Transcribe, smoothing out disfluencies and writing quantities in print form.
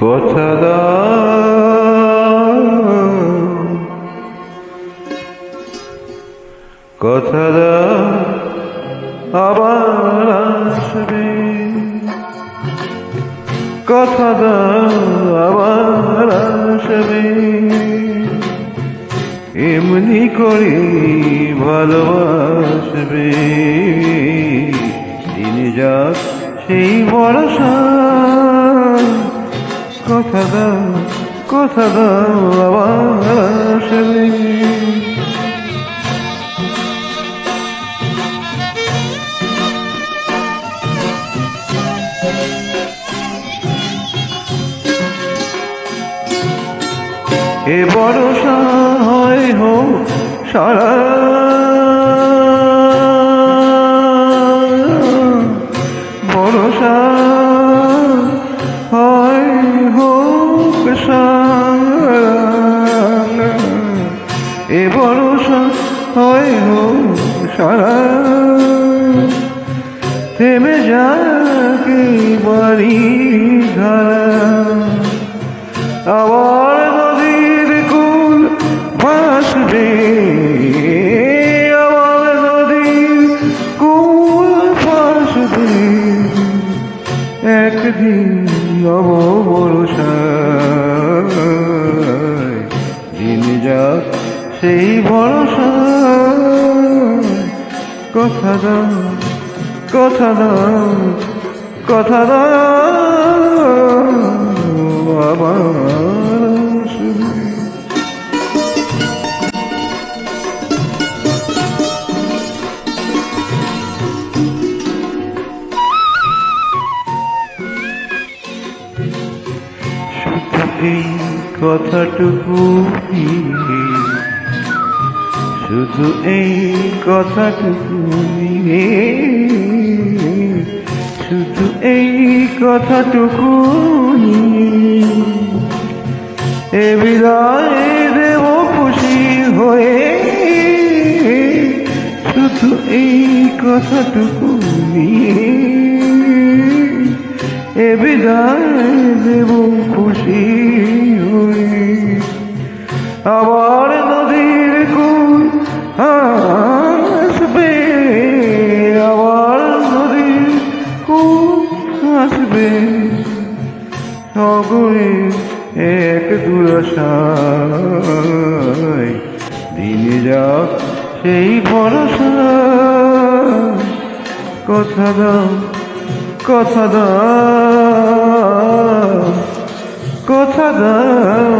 কথা দাও, কথা দাও আবার আসবে, কথা দাও আবার আসবে, এমনি করে ভালোবাসবে। তিনি যাক সেই ভরসা, কথা দাও, কথা দাও আবার আসবে। এ ভরসা হয় হোক সারা, ভরসা হয় হোক সারা, এ ভরসা হয় হোক সারা, থেমে যাকে বাড়ি ধারা, আবার নদীর কুল ভাসবে, আবার নদীর কুল ভাসবে, একদিন নব ভরসায়, দিন যাক সেই ভরসা, কথা দাও, কথা দাও, কথা দাও আবার আসবে। শুধু এই কথাটুকু, শুধু এই কথাটুকু, শুধু এই কথাটুকু, এ বিদায় দেব খুশি হয়ে, শুধু এই কথাটুকু, এ বিদায় দেব খুশি হয়ে, আবার নদীর কুল আসবে, আবার নদীর কুল আসবে, সগরে এক দুরাশায়, দিনে যাক সেই ভরসা, কথা দাও, কথা দাও, কথা দাও